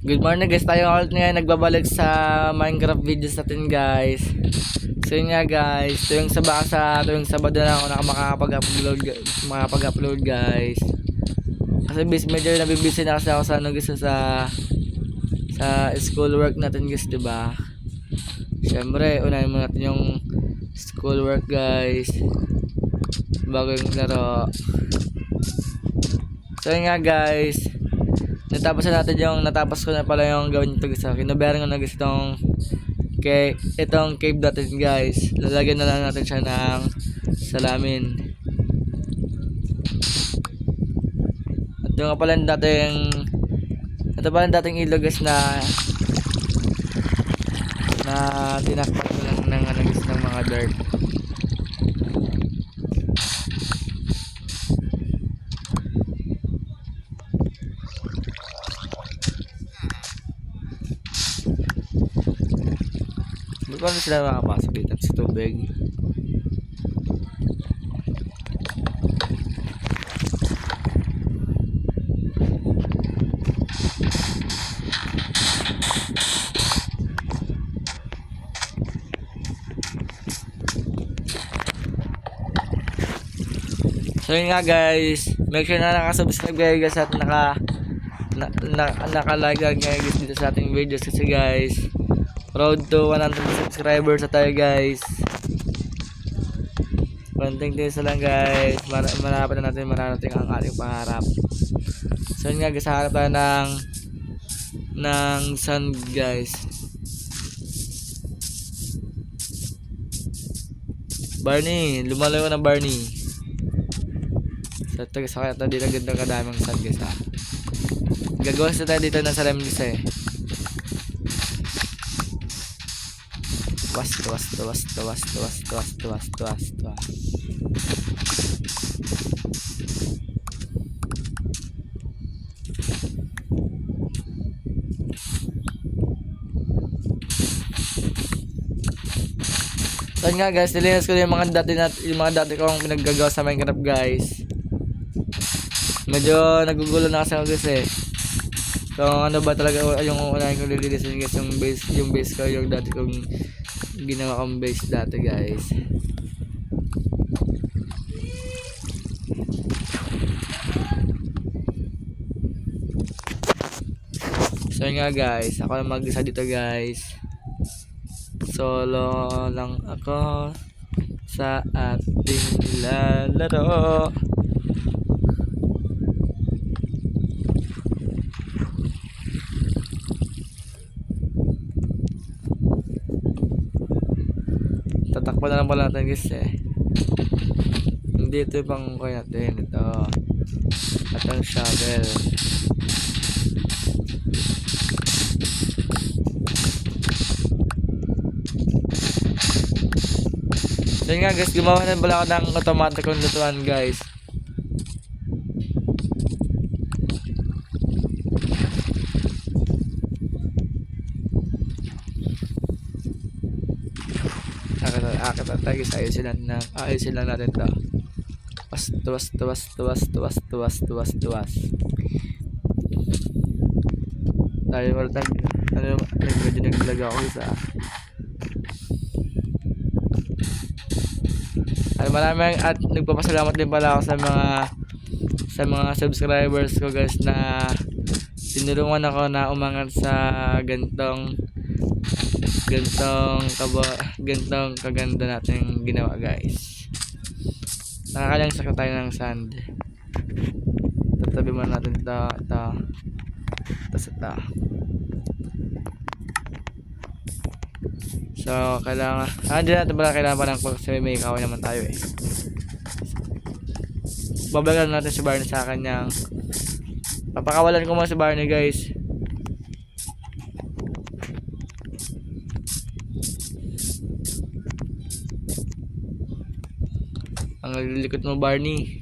Good morning guys, tayo ulit ngayon nagbabalik sa Minecraft videos natin guys. So yun nga guys, tuwing Sabado na ako makakapag-upload guys. Kasi medyo nabibisi na kasi ako sa sa school work natin guys, diba? Siyempre, unahin mo natin yung school work guys bago yung laro. So yun nga guys, natapos ko na pala yung gawin ito guys. Kinabayaran ko na guys itong cave natin guys. Lalagyan na lang natin siya ng salamin. At ito pala yung dating ilog guys na tinakpan ko lang ng ng mga dirt. Paano sila makapasok dito sa tubig? So yun nga guys, make sure na nakasubscribe kayo guys at naka-like guys dito sa ating videos kasi guys, road to 100 subscribers na tayo guys. Konting tiis lang guys, mararating na natin ang ating pangarap. So yun nga guys, hahanap tayo ng sand guys. Barney, lumalayo na Barney. So ito guys, kaya ito dito ganda kadaming sand guys ha. Gagawa sa tayo dito ng salamlis eh. Tuwas. So nga guys, nilinis ko yung mga dati kong pinaggagawa sa Minecraft guys. Medyo nagugulo na kasi ako guys eh. So ano ba talaga yung unahin kong lilinisin guys, yung base ko, yung dati kong ginawa kong base dati guys. So nga guys, ako lang mag-isa dito guys. Solo lang ako sa ating lalaro. Tatakpan na lang pala natin guys eh. Hindi ito yung pangkuhay natin. Ito at ang shovel. So yun nga guys, gumawa na pala ako ng automatic kong lutuan guys. Akit na tayo guys, ayusin lang natin to. Tuwas. Tayo wala tayo medyo naglag ako sa maraming at nagpapasalamat din pala ako sa mga subscribers ko guys na tinulungan ako na umangat sa gantong kaganda natin ginawa guys. Nakakalang sakit tayo ng sand. Tatabi mo natin ito. So kailangan kailangan pa ng may kahoy naman tayo eh. Babalagan natin si Barney sa kanyang papakawalan ko muna si Barney guys. Ang lilikot mo Barney.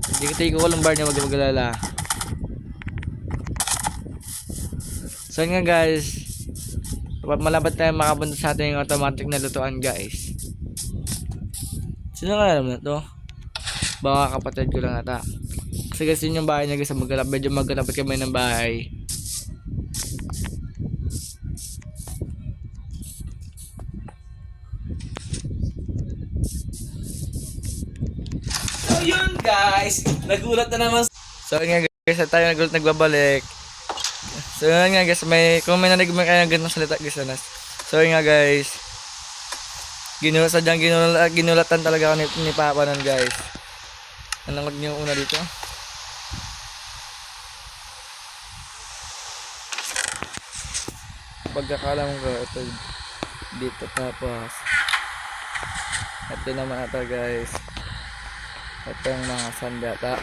Hindi kita ko lang Barney, wag mag-alala. So nga guys, malapit tayo makapunta sa ating automatic na lutuan guys. Sino nga alam na to? Baka kapatid ko lang ata. Kasi So guys, yun yung bahay niya guys. Medyo magkalapit kami ng bahay. So yun guys, nagulat na naman. So yun nga guys, at tayo nagbabalik. So yun nga guys, kung may narinig mo kayo ng ganang salita guys, so yun nga guys, ginulatan talaga ako ni Papa nun guys. Anong wag niyo una dito? Pagkakalam ko ito dito, tapos ito naman ata guys, ito yung mga sandata.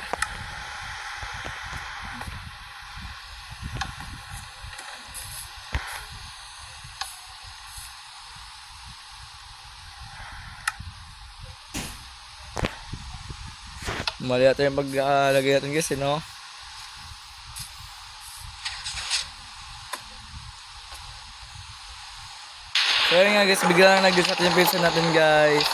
Mali ata yung paglalagay natin guys, no? So yun nga guys, bigla lang nag-guess natin yung pinsan natin guys.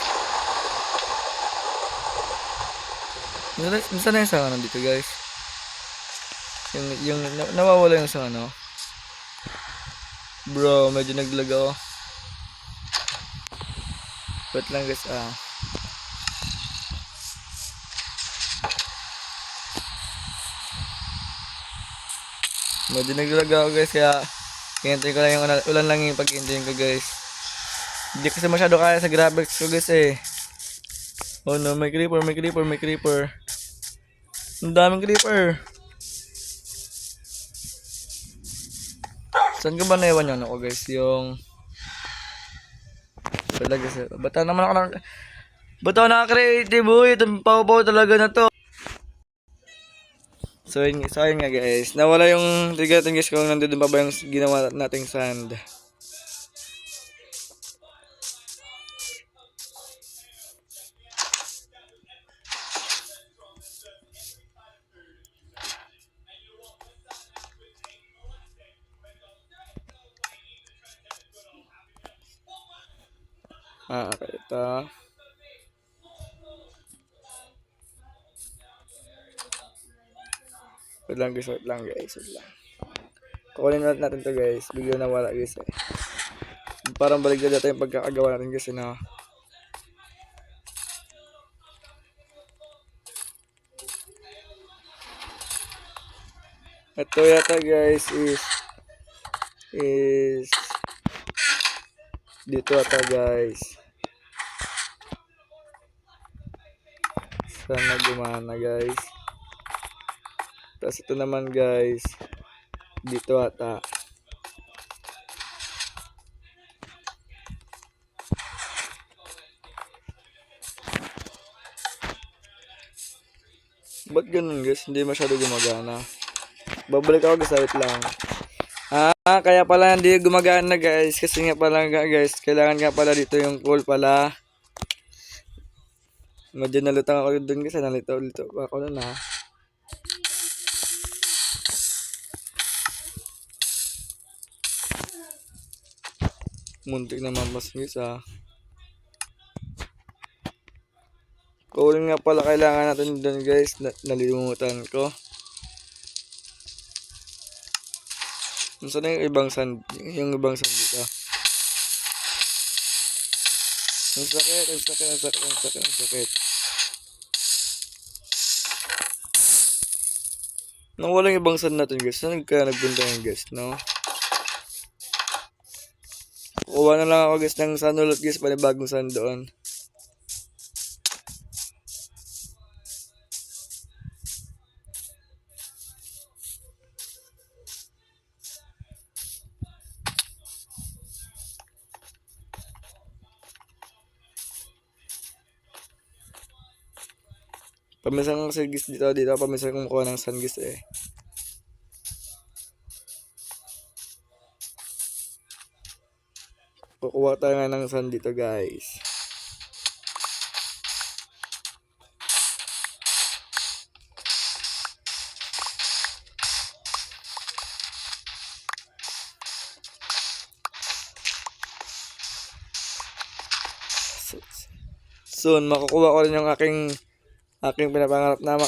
Minsan na yung sa ano dito guys, yung nawawala yung sa ano. Bro, medyo naglag ako. Wait lang guys, medyo naglag ako guys, kaya hintayin ko lang yung ulan lang yung pag-hintayin ko guys. Hindi kasi masyado kaya sa graphics ko guys eh. Oh no, may creeper. Ang daming creeper. Saan ko ba naiwan yun ako guys? Yung talaga guys, bata naman ako bata naka-creative boy. Itong pau-pau talaga na to. So yun nga guys, nawala yung trigger natin guys kung nandun pa ba yung ginawa nating sand. Okay, ito. Wait lang guys. Kukunin natin to guys. Bigla nawala guys eh. Parang balik na dito yung pagkakagawa natin guys, no? Ito yata guys is dito ata guys. Sana gumana guys. Tapos ito naman guys, dito ata. Ba't ganun guys? Hindi masyado gumagana. Babalik ako guys, wait lang. Kaya pala hindi gumagana guys. Kasi nga pala guys, kailangan nga pala dito yung coal pala. Medyo nalutang ako dun guys. Nalito ako nun ha. Muntik na mamas guys ha. Coal nga pala kailangan natin dun guys. Nalimutan ko. Saan na yung ibang sand? Yung ibang sand dito. Ang sakit. Nawala yung ibang sand natin guys. Saan nagbunta yung guys, no? Kuha na lang ako guys ng sand ulit guys. Panibagong sand doon. Pamisan ko kasi guys dito. Pamisan ko makuha ng sand guys eh. Kukuha tayo nga ng sand dito guys. Soon makukuha ko rin yung aking pinapangarap na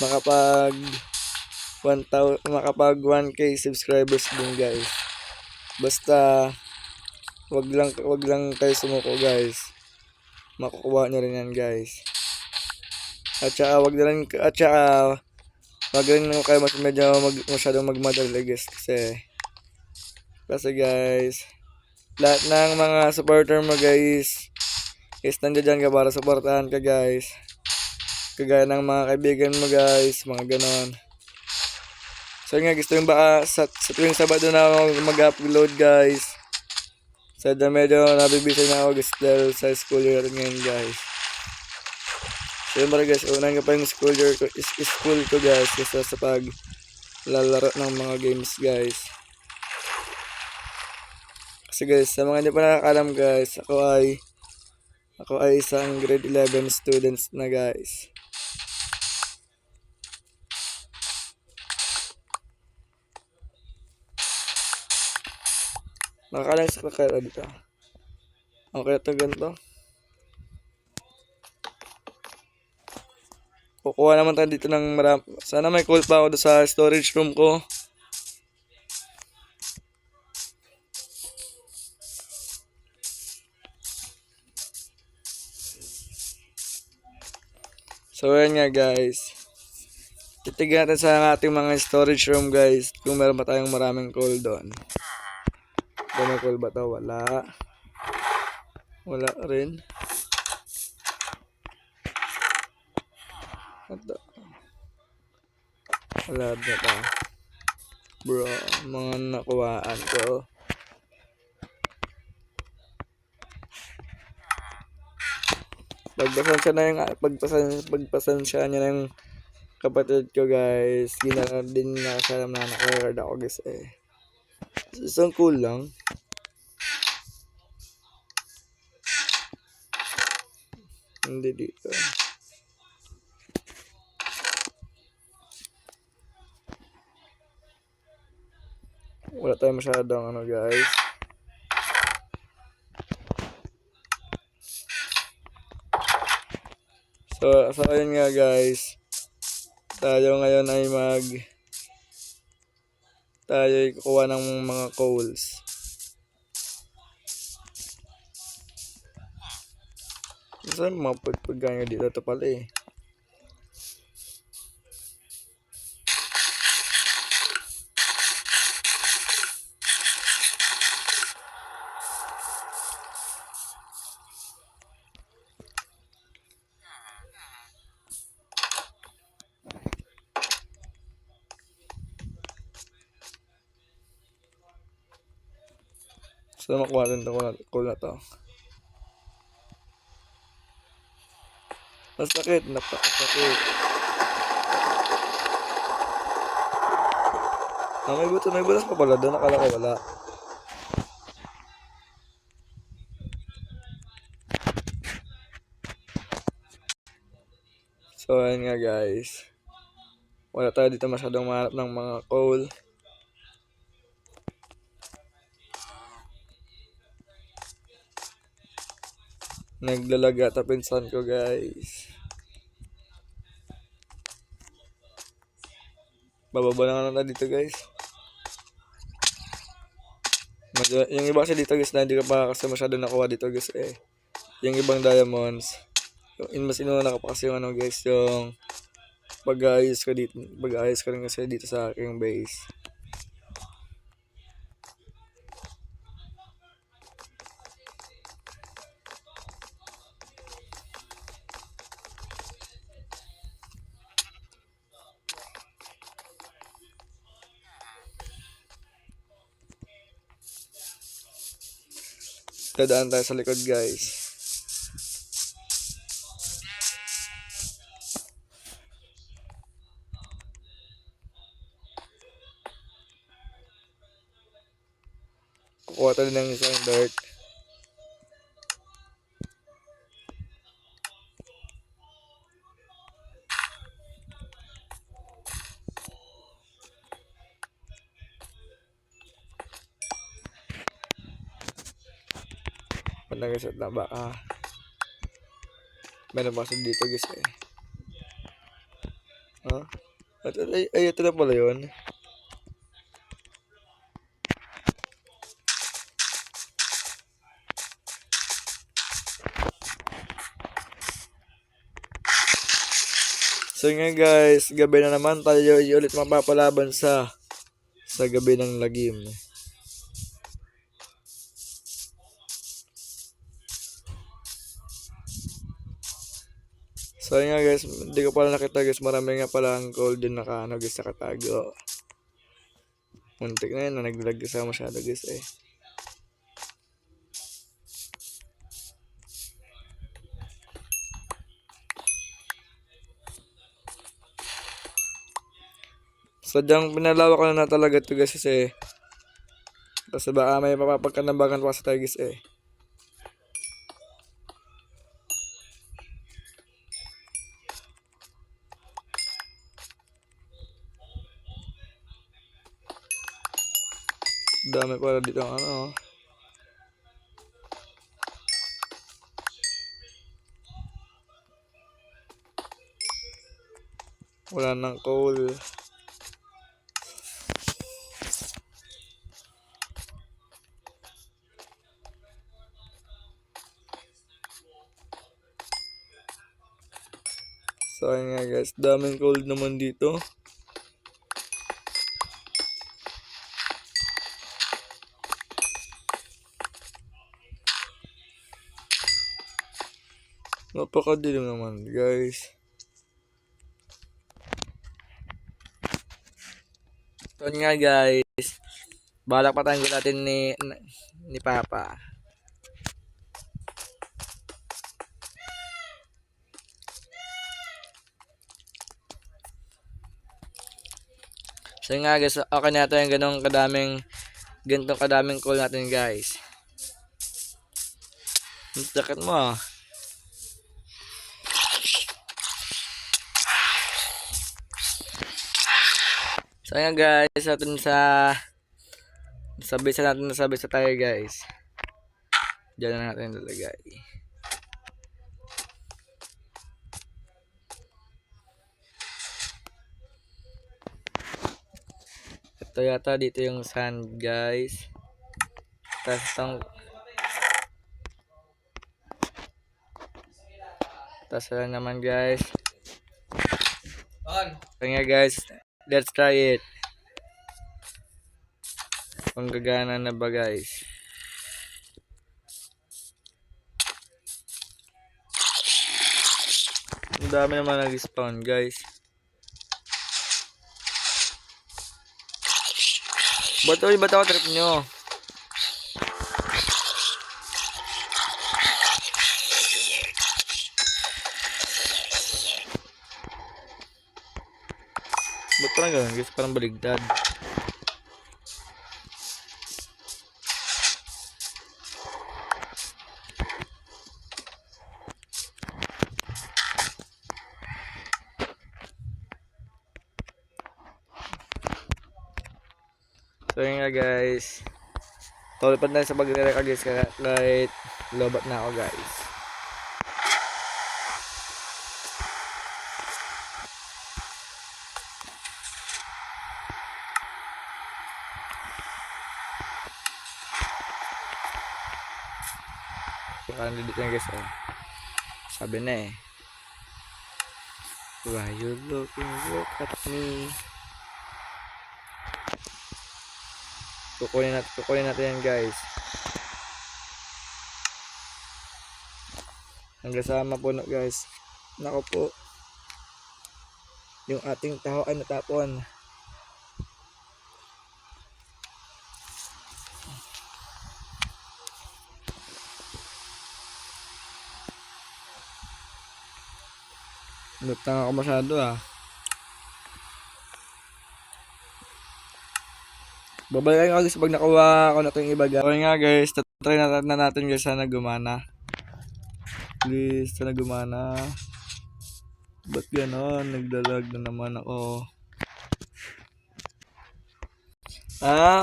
makapag 1K subscribers din guys. Basta wag lang kayo sumuko guys. Makukuha nyo rin yan guys. At saka wag rin kayo masyadong magmadali guys, kasi guys, lahat ng mga supporter mo guys is nandiyan ka para supportahan ka guys. Kagaya ng mga kaibigan mo guys, mga ganon. So nga gusto yung baka sa tuwing Sabado na ako mag-upload guys. So medyo nabibisa na ako guys dahil sa school year ngayon guys. Siyempre guys, unahin ko pa yung school ko guys, kasi sa pag lalaro ng mga games guys. Kasi guys, sa mga hindi pa nakakalam guys, ako ay isang grade 11 students na guys. Nakakalang sa kakala dito. Okay, ito ganito. Kukuha naman tayo dito ng marami. Sana may coal pa ako sa storage room ko. So ayan nga guys. Titignan natin sa ating mga storage room guys kung meron pa tayong maraming coal doon. May coal ba ito? Wala. Wala rin. Ito. Wala na ito. Bro, mga nakuhaan ko. Pagpasensya niya ng kapatid ko guys. Ginawa din na siya na naka-record ako guys Isang cool lang. Hindi dito. Wala tayong masyadong guys. So ayun nga guys. Tayo ngayon ay tayo ay kukuha ng mga coals. Saan mga pagpagkanya dito? Ito pala So makuha rin ito coal na to. Masakit, napakasakit. May butas pa pala doon, nakala ko wala. So ayun nga guys. Wala tayo dito masyadong mahanap ng mga coal. Naglalaga ta pinsan ko guys. Bababa na nga dito guys. Yung iba kasi dito guys na hindi ka pa kasi masyado nakuha dito guys Yung ibang diamonds. Mas inuna ko pa kasi yung guys, yung pag-aayos ko rin kasi dito sa aking base. Dadaan tayo sa likod guys. Kukuha tayo ng isang dirt. Panagasat na baka meron pa dito guys Ay, ito na pala yun. So nga guys, gabi na naman tayo ulit mapapalaban sa gabi ng lagim. So nga guys, hindi ko pala nakita guys, marami nga pala ang golden nakaano guys, nakatago. Muntik na yun, naglag sa masyado guys eh. Sadyang pinalawak ko na talaga ito guys kasi kasi baka may mapapagkanambagan pa sa tayo guys eh. Dami pala dito ang ano. Wala nang coal. So ayun nga guys, daming cold naman dito. Napakadilim naman guys. So ayun nga guys, balak patanggal natin ni Papa. So nga guys, okay na ito yung ganitong kadaming coal natin guys. Ang sakit mo ah. So nga guys, natin nasabi sa tayo guys. Diyan na natin lalagay. Ito yata dito yung sand guys. Tapos lang naman guys. Kaya guys, let's try it. Kung gagana na ba guys. Ang dami naman nag-spawn guys. Ba't ako trip nyo? Ba't parang gano'n guys? Parang baligtad. So yun nga guys, tulipad na sa pagre-record guys kahit lobat na ako guys. Parang dito na guys oh. Sabi na eh, why you look at me. Kukunin natin yan guys. Hanggang sa mapuno guys. Nako po, yung ating taho ay natapon. Lutang ako masyado ah. Babalik ako guys pag nakuha ako na itong iba guys. Okay nga guys, try na natin guys, sana gumana. Please, sana gumana. Ba't ganon? Nagdalag na naman ako.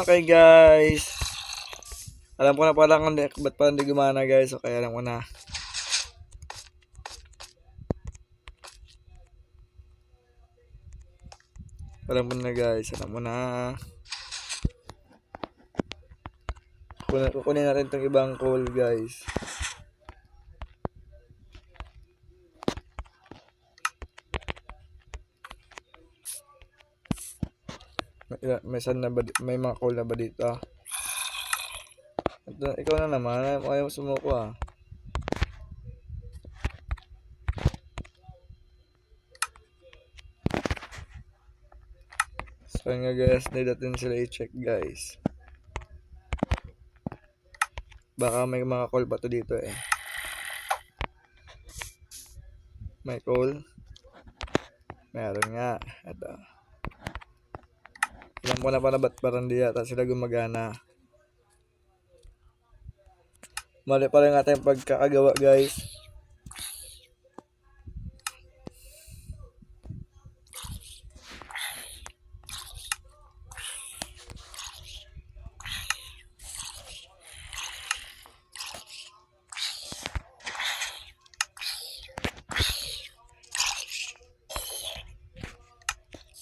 Okay guys. Alam ko na pala kung ba't pala hindi gumana guys. Okay, alam ko na. Alam mo na guys, alam mo na. Kukunin natin itong ibang coal guys. May sand na ba, may mga coal na ba dito? Ikaw na naman, ayaw sumuko ah. So nga guys, need natin sila i-check guys. Baka may mga coal pa to dito eh. May coal? Meron nga. Ito. Alam ko na pala ba't parang di yata sila gumagana. Mali pa rin ating pagkakagawa guys.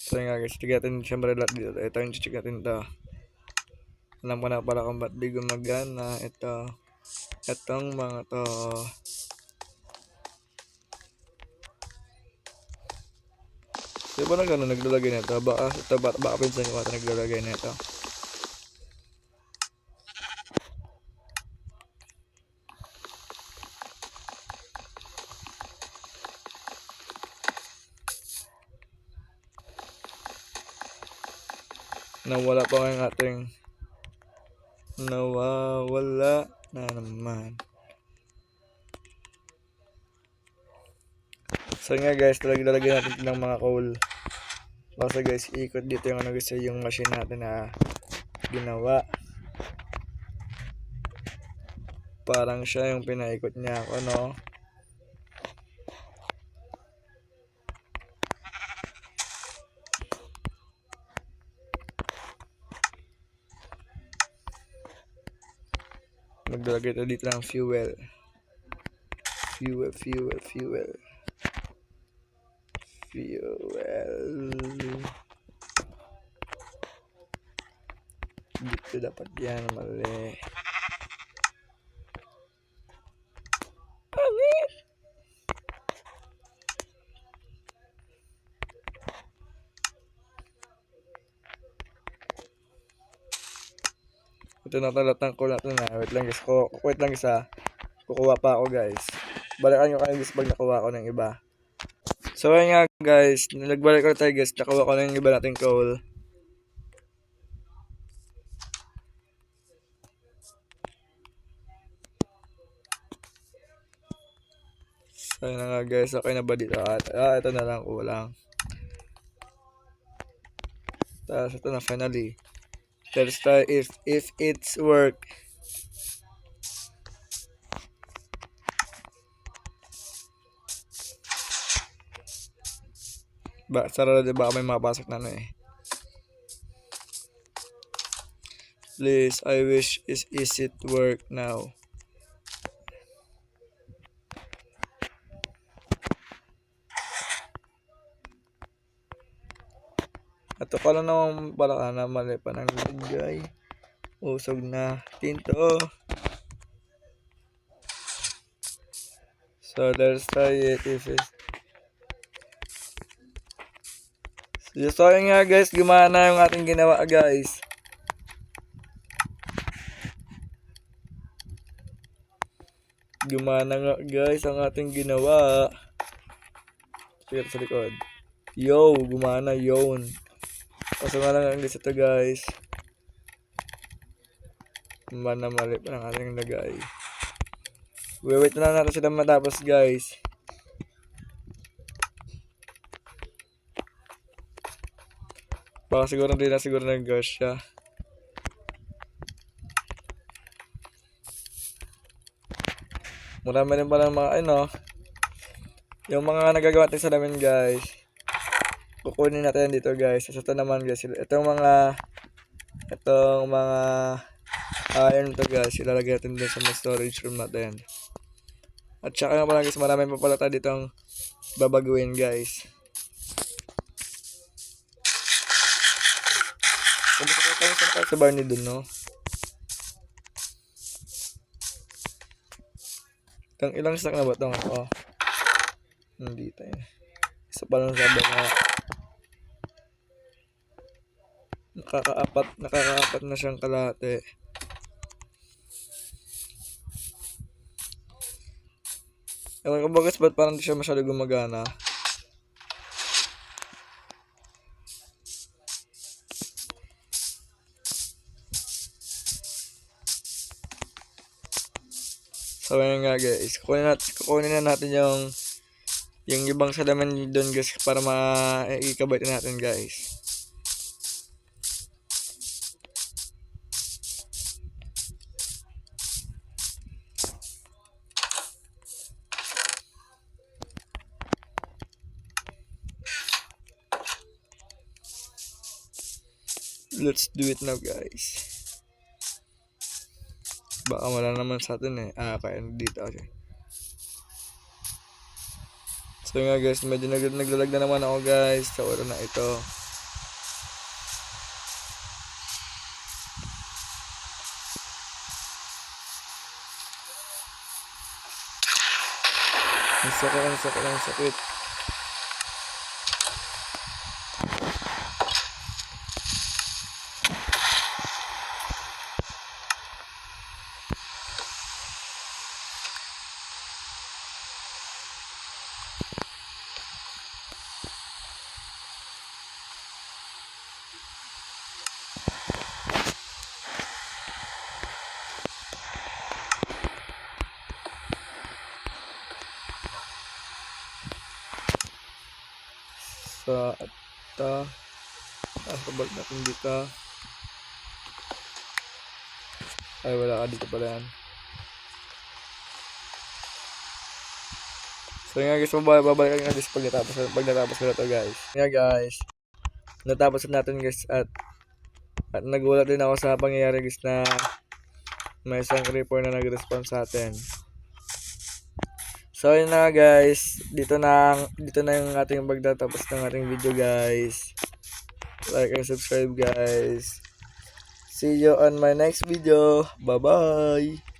So nga guys, check natin siyempre lahat dito. Ito yung check natin ito. Alam ko na pala kung ba't di gumagana. Itong mga to. Di ba na gano'n naglalagay nito? Baka pinsan ko ata naglalagay nito. Nawala pa nga yung ating nawawala na naman. So nga guys, lalagyan natin ng mga coal. Basta guys, ikot dito yung gusto yung machine natin na ginawa. Parang siya yung pinaikot niya ako, no? Maglalagay tayo dito ng fuel. Fuel. Dito dapat yan, mali. Ito na talatang ko natin na. Wait lang guys kukuha pa ako guys. Balikan nyo kayo guys pag nakuha ko ng iba. So ayun nga guys, nagbalik ko tayo guys, nakuha ko ng iba nating coal. So ayun na nga guys, okay na ba dito? Ito na lang, kulang. Tapos ito na finally. Let's try if it's work. Sarado diba may mapasok na eh. Please, I wish is it work now. Ato ka lang naman pala na mali pa ng lagay. Usog na tinto. So let's try it if it's... So yun nga guys, gumana yung ating ginawa guys. Gumana nga guys ang ating ginawa. Sige sa likod. Yo, gumana yun. Kaso nga lang ang guys ito guys. Gumana mali pa ng ating lagay. Wait na lang natin sila matapos guys. Baka siguro hindi na siguro nag-gas siya. Marami rin pala mga yung mga nagagawa natin sa namin guys. Kukunin natin dito guys. So ito naman guys, itong mga iron to guys, ilalagay natin dito sa storage room natin. At saka nga pala guys, marami pa pala tayo ditong babaguhin guys. Tapos na tayo sa Barney dun, no? Ilang stack na ba ito? Oh. Hindi tayo. Isa pa lang sabi na nakakaapat na siyang kalahati. Ewan ko ba guys, ba't parang di siya masyado gumagana? So yun nga guys, kukunin na natin yung ibang salamin doon guys para maikabit natin guys. Let's do it now guys. Baka wala naman sa atin eh. Kaya dito kasi. So nga guys, medyo naglalag na naman ako guys sa oras na ito. Ang sakit. Sa kabag natin dito. Ay wala ka dito pala yan. So nga guys, babalikan nga guys pag natapos ko na to guys. Nga guys, natapos natin guys at nagulat din ako sa pangyayari guys na may isang creeper na nag-respawn sa atin. So yun na guys, dito na yung ating pagtatapos ng ating video guys. Like and subscribe guys. See you on my next video. Bye bye.